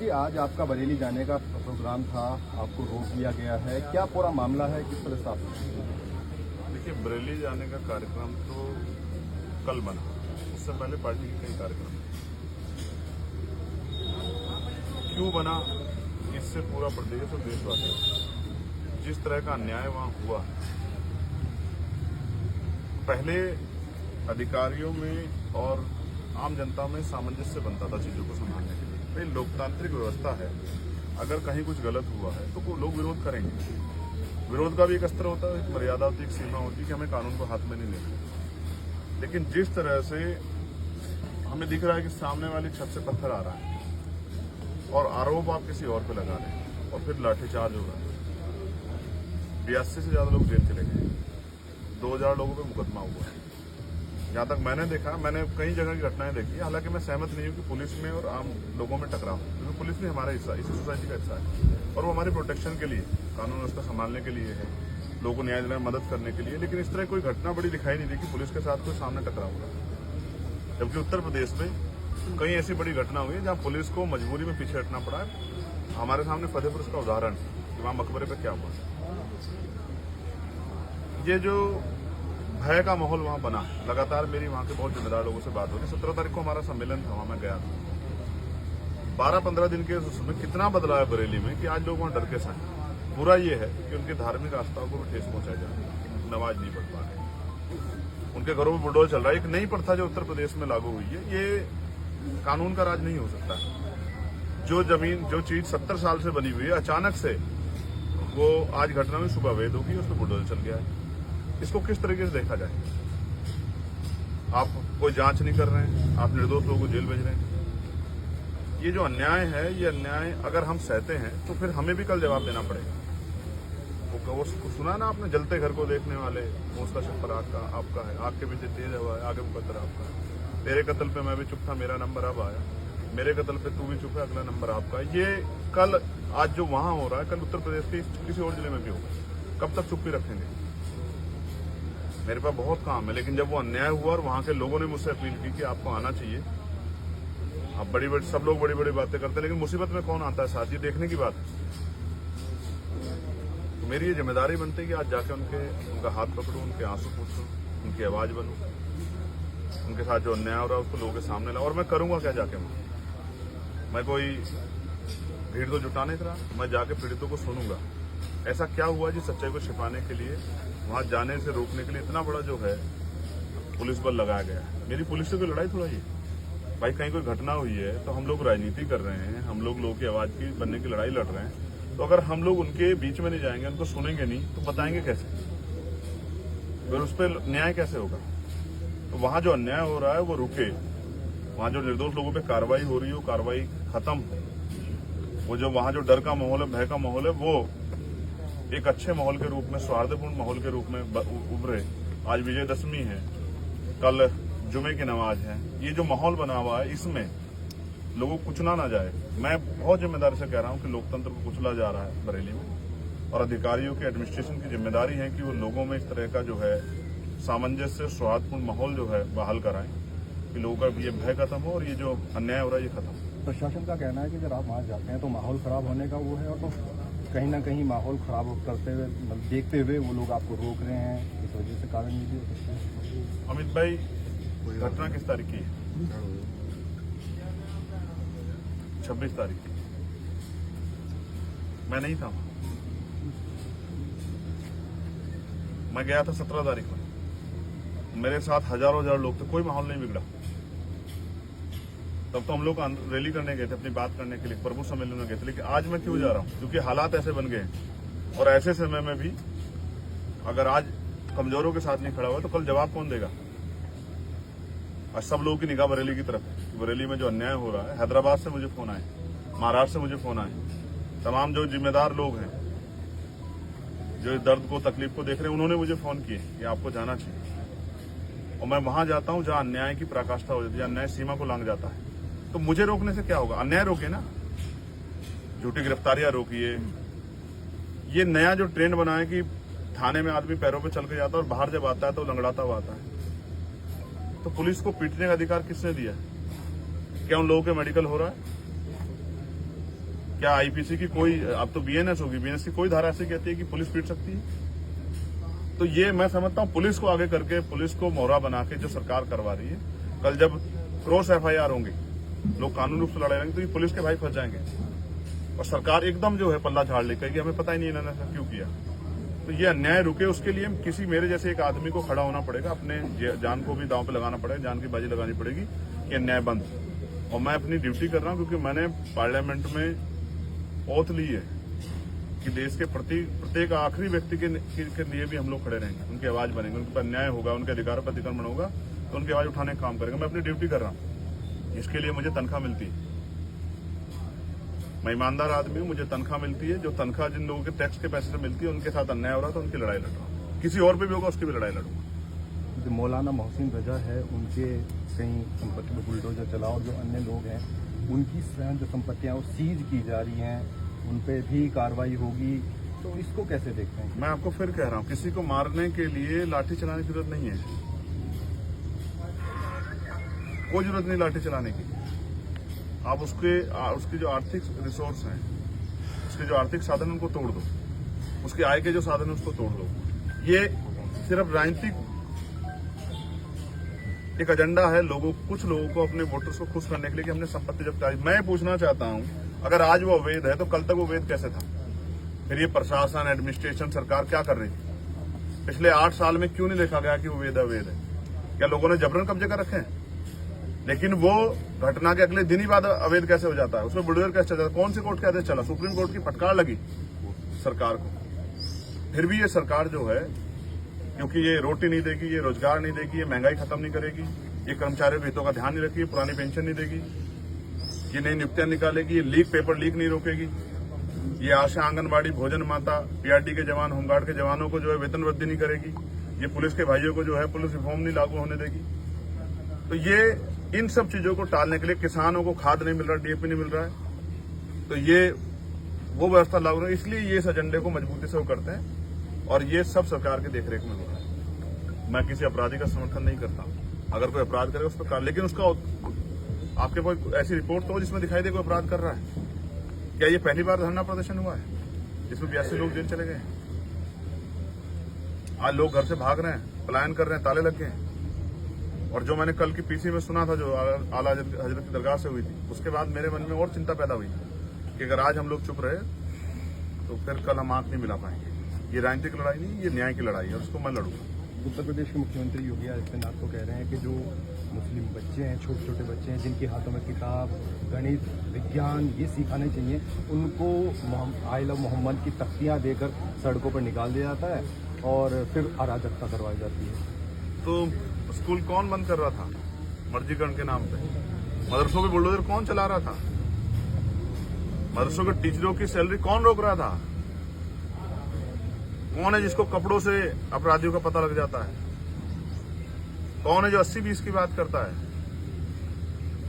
जी, आज आपका बरेली जाने का प्रोग्राम था, आपको रोक दिया गया है, क्या पूरा मामला है, किस तरह से आप? देखिए, बरेली जाने का कार्यक्रम तो कल बना, उससे पहले पार्टी के कई कार्यक्रम क्यों बना, इससे पूरा प्रदेश और देशवासी जिस तरह का अन्याय वहां हुआ, पहले अधिकारियों में और आम जनता में सामंजस्य बनता था चीजों को संभालने के लिए। ये लोकतांत्रिक व्यवस्था है, अगर कहीं कुछ गलत हुआ है तो लोग विरोध करेंगे। विरोध का भी एक अस्त्र होता है, एक मर्यादा होती है, एक सीमा होती है कि हमें कानून को हाथ में नहीं लेना। लेकिन जिस तरह से हमें दिख रहा है कि सामने वाली छत से पत्थर आ रहा है और आरोप आप किसी और पे लगा रहे हैं और फिर लाठीचार्ज हो रहा है, 82 से ज्यादा लोग जेल चले गए, 2000 लोगों पे मुकदमा हुआ है। जहां तक मैंने देखा, मैंने कई जगह की घटनाएं देखी, हालांकि मैं सहमत नहीं हूं कि पुलिस में और आम लोगों में टकराव, क्योंकि पुलिस भी हमारा हिस्सा, इसी सोसाइटी का हिस्सा है और वो हमारी प्रोटेक्शन के लिए, कानून व्यवस्था संभालने के लिए है, लोगों को न्याय दिलाने में मदद करने के लिए। लेकिन इस तरह कोई घटना बड़ी दिखाई नहीं दी कि पुलिस के साथ कोई सामने टकराव हुआ। जबकि उत्तर प्रदेश में कई ऐसी बड़ी घटना हुई जहां पुलिस को मजबूरी में पीछे हटना पड़ा है। हमारे सामने फतेहपुर का उदाहरण कि वहां मकबरे पर क्या हुआ। ये जो भय का माहौल वहां बना, लगातार मेरी वहां के बहुत जिम्मेदार लोगों से बात हो रही। 17 तारीख को हमारा सम्मेलन था, वहां मैं गया था। 12-15 दिन के उसमें कितना बदलाव है बरेली में कि आज लोग वहां डर के साथ। बुरा ये है कि उनके धार्मिक आस्थाओं को भी ठेस पहुंचाई जा रही है, नमाज नहीं पढ़ पा रहे, उनके घरों में बुलडोजर चल रहा है। एक नई प्रथा जो उत्तर प्रदेश में लागू हुई है, ये कानून का राज नहीं हो सकता। जो जमीन, जो चीज 70 साल से बनी हुई है, अचानक से वो आज घटना में सुबह अवैध होगी, उस पर बुलडोजर चल गया है। इसको किस तरीके से देखा जाए? आप कोई जांच नहीं कर रहे हैं, आप निर्दोष लोगों को जेल भेज रहे हैं। ये जो अन्याय है, ये अन्याय अगर हम सहते हैं तो फिर हमें भी कल जवाब देना पड़ेगा। वो सुना ना आपने, जलते घर को देखने वाले, उसका शक्कर आपका है, आग के पीछे तेज हवा है, आगे मुकद्दर आपका है। तेरे कत्ल पे मैं भी चुप था, मेरा नंबर अब आया, मेरे कत्ल पे तू भी चुप है, अगला नंबर आपका। ये कल, आज जो वहां हो रहा है, कल उत्तर प्रदेश के किसी और जिले में भी होगा। कब तक चुप्पी रखेंगे? मेरे पास बहुत काम है। लेकिन जब वो अन्याय हुआ और वहां के लोगों ने मुझसे अपील की कि आपको आना चाहिए, आप सब लोग बड़ी बड़ी बातें करते हैं, लेकिन मुसीबत में कौन आता है साथ, ये देखने की बात है। तो मेरी ये जिम्मेदारी बनती है कि आज जाके उनका हाथ पकड़ूं, उनके आंसू पूछूं, उनकी आवाज बनूं, उनके साथ जो अन्याय हो रहा है उसको लोगों के सामने लाऊं। और मैं करूंगा क्या जाके? मैं कोई भीड़ तो जुटा नहीं रहा, मैं जाके पीड़ितों को सुनूंगा। ऐसा क्या हुआ जी सच्चाई को छिपाने के लिए, वहां जाने से रोकने के लिए इतना बड़ा जो है पुलिस बल लगाया गया है। मेरी पुलिस से कोई लड़ाई थोड़ा ही भाई, कहीं कोई घटना हुई है तो हम लोग राजनीति कर रहे हैं, हम लोग लोगों की आवाज की बनने की लड़ाई लड़ रहे हैं। तो अगर हम लोग उनके बीच में नहीं जाएंगे, उनको सुनेंगे नहीं, तो बताएंगे कैसे? फिर उस पर न्याय कैसे होगा? तो वहां जो अन्याय हो रहा है वो रुके, वहां जो निर्दोष लोगों पे कार्रवाई हो रही है वो कार्रवाई खत्म हो। वो जो वहां जो डर का माहौल है, भय का माहौल है, वो एक अच्छे माहौल के रूप में, सौहार्दपूर्ण माहौल के रूप में उभरे। आज विजयदशमी है, कल जुमे की नमाज है। ये जो माहौल बना हुआ है, इसमें लोगों को कुचला ना जाए। मैं बहुत जिम्मेदारी से कह रहा हूं कि लोकतंत्र को कुचला जा रहा है बरेली में, और अधिकारियों की, एडमिनिस्ट्रेशन की जिम्मेदारी है कि वो लोगों में इस तरह का जो है सामंजस्य, सौहार्दपूर्ण माहौल जो है बहाल कराएं, कि लोगों का ये भय खत्म हो और ये जो अन्याय हो रहा है ये खत्म हो। प्रशासन का कहना है कि जब आप वहाँ जाते हैं तो माहौल खराब होने का वो है, और तो कहीं ना कहीं माहौल खराब करते हुए, देखते हुए वो लोग आपको रोक रहे हैं, इस वजह से कारण ये भी हो सकता है। अमित भाई, घटना किस तारीख की है? 26 तारीख की। मैं नहीं था, मैं गया था 17 तारीख को। मेरे साथ हजारों लोग थे, कोई माहौल नहीं बिगड़ा। तब तो हम लोग रैली करने गए थे, अपनी बात करने के लिए, प्रभु सम्मेलन में गए थे। लेकिन आज मैं क्यों जा रहा हूं? क्योंकि हालात ऐसे बन गए हैं, और ऐसे समय में भी अगर आज कमजोरों के साथ नहीं खड़ा हुआ तो कल जवाब कौन देगा? आज सब लोगों की निगाह बरेली की तरफ है। बरेली में जो अन्याय हो रहा है, हैदराबाद से मुझे फोन आए, महाराष्ट्र से मुझे फोन आए, तमाम जो जिम्मेदार लोग हैं, जो दर्द को, तकलीफ को देख रहे हैं, उन्होंने मुझे फोन किए कि आपको जाना चाहिए। और मैं वहां जाता हूं जहां अन्याय की पराकाष्ठा हो जाती है, अन्याय सीमा को लांघ जाता है। तो मुझे रोकने से क्या होगा? अन्याय रोके ना, झूठी गिरफ्तारियां रोकिए। ये नया जो ट्रेंड बना है कि थाने में आदमी पैरों पे चल के जाता है और बाहर जब आता है तो लंगड़ाता हुआ आता है। तो पुलिस को पीटने का अधिकार किसने दिया? क्या उन लोगों के मेडिकल हो रहा है? क्या आईपीसी की कोई, अब तो बीएनएस होगी, बीएनएस की कोई धारा ऐसी कहती है कि पुलिस पीट सकती है? तो ये मैं समझता हूं पुलिस को आगे करके, पुलिस को मोहरा बना के जो सरकार करवा रही है, कल जब क्रॉस एफआईआर होंगे, लोग कानूनी रूप से लड़ाई लड़ेंगे, तो ये पुलिस के भाई फंस जाएंगे और सरकार एकदम जो है पल्ला झाड़ लेकर कि हमें पता ही नहीं इन्होंने ऐसा क्यों किया। तो ये अन्याय रुके, उसके लिए किसी मेरे जैसे एक आदमी को खड़ा होना पड़ेगा, अपने जान को भी दांव पे लगाना पड़ेगा, जान की बाजी लगानी पड़ेगी कि अन्याय बंद हो। और मैं अपनी ड्यूटी कर रहा हूं क्योंकि मैंने पार्लियामेंट में ओथ ली है कि देश के प्रत्येक आखिरी व्यक्ति के लिए भी हम लोग खड़े रहेंगे, उनकी आवाज बनेंगे, उनके पर अन्याय होगा, उनके अधिकारों पर अतिक्रमण होगा तो उनकी आवाज उठाने का काम करेंगे। मैं अपनी ड्यूटी कर रहा हूँ, इसके लिए मुझे तनख्वाह मिलती है, मैं ईमानदार आदमी हूँ, मुझे तनख्वाह मिलती है। जो तनख्वाह जिन लोगों के टैक्स के पैसे से मिलती है, उनके साथ अन्याय हो रहा तो उनकी लड़ाई लड़ रहा हूँ, किसी और पे भी होगा उसकी भी लड़ाई लड़ूंगा। जो मौलाना मोहसिन रजा है, उनके कहीं संपत्ति में बुलडोजर चला और जो अन्य लोग हैं उनकी जो संपत्तियां वो सीज की जा रही हैं, उन पे भी कार्रवाई होगी, तो इसको कैसे देखते हैं? मैं आपको फिर कह रहा हूँ, किसी को मारने के लिए लाठी चलाने की जरूरत नहीं है, कोई जरूरत नहीं लाठी चलाने की। आप उसके जो आर्थिक रिसोर्स हैं, उसके जो आर्थिक साधन उनको तोड़ दो, उसके आय के जो साधन है उसको तोड़ दो। ये सिर्फ राजनीतिक एक एजेंडा है, कुछ लोगों को अपने वोटर्स को खुश करने के लिए कि हमने संपत्ति जब्त करी। मैं पूछना चाहता हूं, अगर आज वो अवैध है तो कल तक वो अवैध कैसे था? फिर ये प्रशासन, एडमिनिस्ट्रेशन, सरकार क्या कर रही थी? पिछले 8 साल में क्यों नहीं देखा गया कि वो अवैध है? क्या लोगों ने जबरन कब्जे कर रखे हैं? लेकिन वो घटना के अगले दिन ही बाद अवैध कैसे हो जाता है? उसमें बुलडोजर कैसे चल जाता है? कौन से कोर्ट के आदेश चला? सुप्रीम कोर्ट की फटकार लगी सरकार को। फिर भी ये सरकार जो है, क्योंकि ये रोटी नहीं देगी, ये रोजगार नहीं देगी, ये महंगाई खत्म नहीं करेगी, ये कर्मचारियों के हितों का ध्यान नहीं रखेगी, पुरानी पेंशन नहीं देगी, ये नई नियुक्तियां निकालेगी, ये पेपर लीक नहीं रोकेगी, ये आशा, आंगनबाड़ी, भोजन माता, पीआरडी के जवान, होमगार्ड के जवानों को जो है वेतन वृद्धि नहीं करेगी, ये पुलिस के भाइयों को जो है पुलिस रिफॉर्म नहीं लागू होने देगी। तो ये इन सब चीजों को टालने के लिए, किसानों को खाद नहीं मिल रहा, डीएपी नहीं मिल रहा है, तो ये वो व्यवस्था लागू है। इसलिए ये इस एजेंडे को मजबूती से वो करते हैं और ये सब सरकार की देखरेख में हो रहा है। मैं किसी अपराधी का समर्थन नहीं करता, अगर कोई अपराध करे उस पर, लेकिन उसका आपके कोई ऐसी रिपोर्ट तो हो जिसमें दिखाई दे कोई अपराध कर रहा है? क्या ये पहली बार धरना प्रदर्शन हुआ है जिसमें 82 लोग जेल चले गए? आज लोग घर से भाग रहे हैं, पलायन कर रहे हैं, ताले लग गए हैं। और जो मैंने कल की पीसी में सुना था, जो आला हजरत की दरगाह से हुई थी, उसके बाद मेरे मन में और चिंता पैदा हुई कि अगर आज हम लोग चुप रहे तो फिर कल हम आंख नहीं मिला पाएंगे। ये राजनीतिक लड़ाई नहीं, ये न्याय की लड़ाई है और उसको मैं लड़ूंगा। उत्तर प्रदेश के मुख्यमंत्री योगी आदित्यनाथ तो कह रहे हैं कि जो मुस्लिम बच्चे हैं, छोटे छोटे बच्चे हैं, जिनके हाथों में किताब, गणित, विज्ञान ये सिखाने चाहिए, उनको आई लव मोहम्मद की तख्तियाँ देकर सड़कों पर निकाल दिया जाता है और फिर अराजकता करवाई जाती है। तो स्कूल कौन बंद कर रहा था मर्जीकरण के नाम पे? मदरसों के बुलडोजर कौन चला रहा था? मदरसों के टीचरों की सैलरी कौन रोक रहा था? कौन है जिसको कपड़ों से अपराधियों का पता लग जाता है? कौन है जो 80-20 की बात करता है?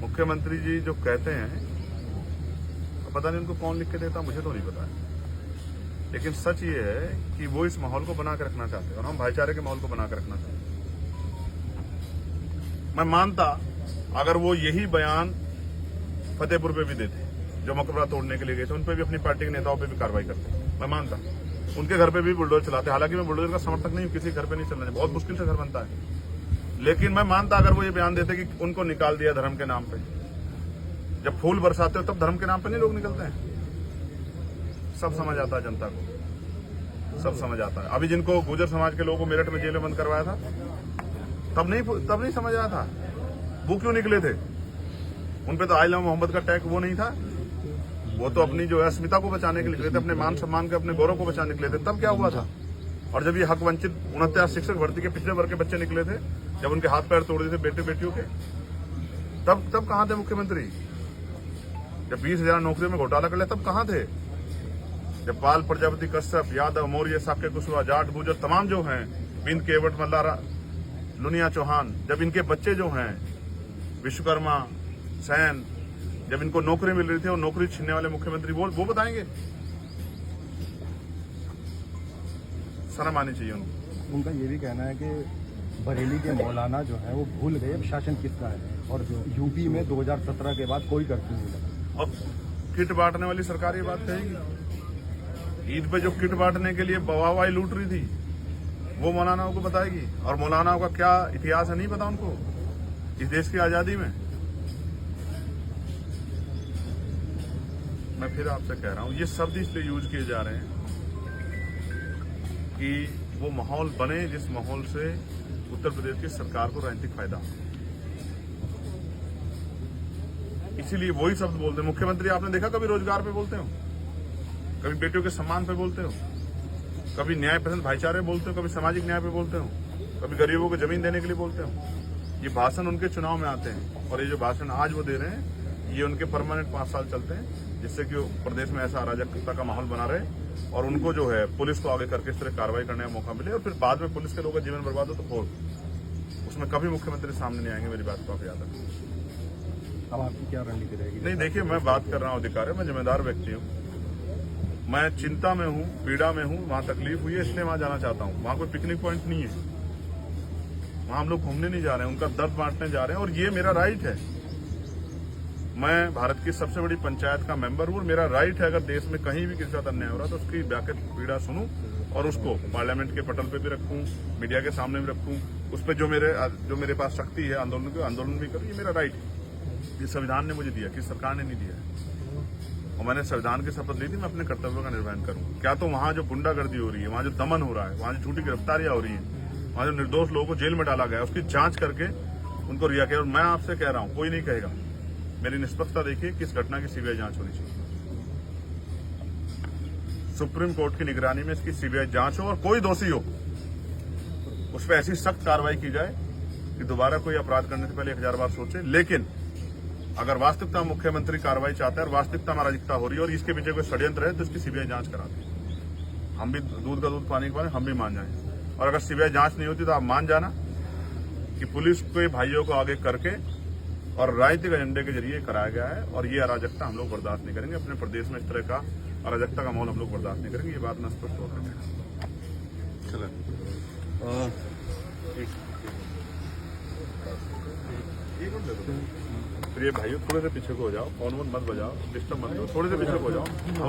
मुख्यमंत्री जी जो कहते हैं, पता नहीं उनको कौन लिख के देता, मुझे तो नहीं पता है। लेकिन सच ये है कि वो इस माहौल को बना के रखना चाहते हैं और हम भाईचारे के माहौल को बना के रखना चाहते हैं। मैं मानता अगर वो यही बयान फतेहपुर पे भी देते, जो मकबरा तोड़ने के लिए गए थे, उन पे भी अपनी पार्टी के नेताओं पे भी कार्रवाई करते, मैं मानता। उनके घर पे भी बुलडोजर चलाते, हालांकि मैं बुलडोजर का समर्थक नहीं हूं, किसी घर पे नहीं चलना चाहिए, बहुत मुश्किल से घर बनता है। लेकिन मैं मानता अगर वो ये बयान देते कि उनको निकाल दिया धर्म के नाम पे। जब फूल बरसाते हो तब धर्म के नाम पे नहीं लोग निकलते हैं। सब समझ आता है जनता को, सब समझ आता है। अभी जिनको गुर्जर समाज के लोगों को मेरठ में जेल में बंद करवाया था, तब नहीं समझ आया था वो क्यों निकले थे। उन पे तो आई लव मोहम्मद का टैग वो नहीं था, वो तो अपनी जो है अस्मिता को बचाने के लिए निकले थे, अपने मान सम्मान के, अपने गौरव को बचाने निकले थे। तब क्या हुआ था? और जब ये हक वंचित 69 शिक्षक भर्ती के पिछले वर्ग के बच्चे निकले थे, जब उनके हाथ पैर तोड़ दिए थे बेटे बेटियों के, तब कहां थे मुख्यमंत्री? जब 20,000 नौकरियों में घोटाला कर लिया तब कहां थे? जब पाल, प्रजापति, कश्यप, यादव, मौर्य, साक्य, कुशवाहा, जाट, गुर्जर तमाम जो हैं, बिंद, केवट, मल्लारा, लुनिया, चौहान, जब इनके बच्चे जो हैं विश्वकर्मा, सैन, जब इनको नौकरी मिल रही थी और नौकरी छीनने वाले मुख्यमंत्री वो बताएंगे? शर्म आनी चाहिए उनको। उनका ये भी कहना है कि बरेली के मौलाना जो है वो भूल गए अब शासन किसका है, और जो यूपी में 2017 के बाद कोई कर्फ्यू नहीं लगा। अब किट बांटने वाली सरकार ये बात कहेगी? ईद पे जो किट बांटने के लिए वाहवाही लूट रही थी वो मौलानाओं को बताएगी? और मौलानाओं का क्या इतिहास है नहीं पता उनको इस देश की आजादी में? मैं फिर आपसे कह रहा हूं, ये शब्द इसलिए यूज किए जा रहे हैं कि वो माहौल बने जिस माहौल से उत्तर प्रदेश की सरकार को राजनीतिक फायदा हो। इसीलिए वही शब्द बोलते हैं। मुख्यमंत्री आपने देखा कभी रोजगार पे बोलते हो? कभी बेटियों के सम्मान पे बोलते हो? कभी न्याय पसंद भाईचारे बोलते हो? कभी सामाजिक न्याय पे बोलते हो? कभी गरीबों को जमीन देने के लिए बोलते हो? ये भाषण उनके चुनाव में आते हैं और ये जो भाषण आज वो दे रहे हैं ये उनके परमानेंट 5 साल चलते हैं, जिससे कि प्रदेश में ऐसा अराजकता का माहौल बना रहे और उनको जो है पुलिस को आगे करके इस तरह कार्रवाई करने का मौका मिले और फिर बाद में पुलिस के लोगों का जीवन बर्बाद हो तो फोड़, उसमें कभी मुख्यमंत्री सामने नहीं आएंगे। मेरी बात को आप याद रखें। अब आपकी क्या रणनीति रहेगी? नहीं, देखिए, मैं बात कर रहा हूँ अधिकारी, मैं जिम्मेदार व्यक्ति हूँ, मैं चिंता में हूँ, पीड़ा में हूँ, वहां तकलीफ हुई है इसलिए वहां जाना चाहता हूँ। वहां कोई पिकनिक पॉइंट नहीं है, वहां हम लोग घूमने नहीं जा रहे हैं, उनका दर्द बांटने जा रहे हैं और ये मेरा राइट है। मैं भारत की सबसे बड़ी पंचायत का मेंबर हूँ और मेरा राइट है अगर देश में कहीं भी किसी साथ अन्याय हो रहा तो उसकी व्यापक पीड़ा सुनूं और उसको पार्लियामेंट के पटल पे भी रखूं, मीडिया के सामने भी रखूं, उस पर जो मेरे पास शक्ति है आंदोलन भी करूं, ये मेरा राइट है। ये संविधान ने मुझे दिया, किसी सरकार ने नहीं दिया। और मैंने संविधान की शपथ ली थी मैं अपने कर्तव्यों का निर्वहन करूं। क्या तो वहां जो गुंडागर्दी हो रही है, वहां जो दमन हो रहा है, वहां जो झूठी गिरफ्तारियां हो रही है, वहां जो निर्दोष लोगों को जेल में डाला गया, उसकी जांच करके उनको रिहा किया। और मैं आपसे कह रहा हूं, कोई नहीं कहेगा, मेरी निष्पक्षता देखिए कि इस घटना की सीबीआई जांच होनी चाहिए। सुप्रीम कोर्ट की निगरानी में इसकी सीबीआई जांच हो और कोई दोषी हो उस पर ऐसी सख्त कार्रवाई की जाए कि दोबारा कोई अपराध करने से पहले 1000 बार सोचे। लेकिन अगर वास्तविकता में मुख्यमंत्री कार्रवाई चाहता है और वास्तविकता में अराजकता हो रही है और इसके पीछे कोई षड्यंत्र है तो इसकी सीबीआई जांच करा दे। हम भी दूध का दूध पानी के पानी, हम भी मान जाए। और अगर सीबीआई जांच नहीं होती तो आप मान जाना कि पुलिस के भाइयों को आगे करके और राजनीतिक एजेंडे के जरिए कराया गया है और ये अराजकता हम लोग बर्दाश्त नहीं करेंगे। अपने प्रदेश में इस तरह का अराजकता का माहौल हम लोग बर्दाश्त नहीं करेंगे। ये बात मैं स्पष्ट तौर पर चलो प्रिय भाइयों, थोड़े से पीछे को हो जाओ, फोन मत बजाओ, डिस्टर्ब मत करो, थोड़े से पीछे को हो जाओ।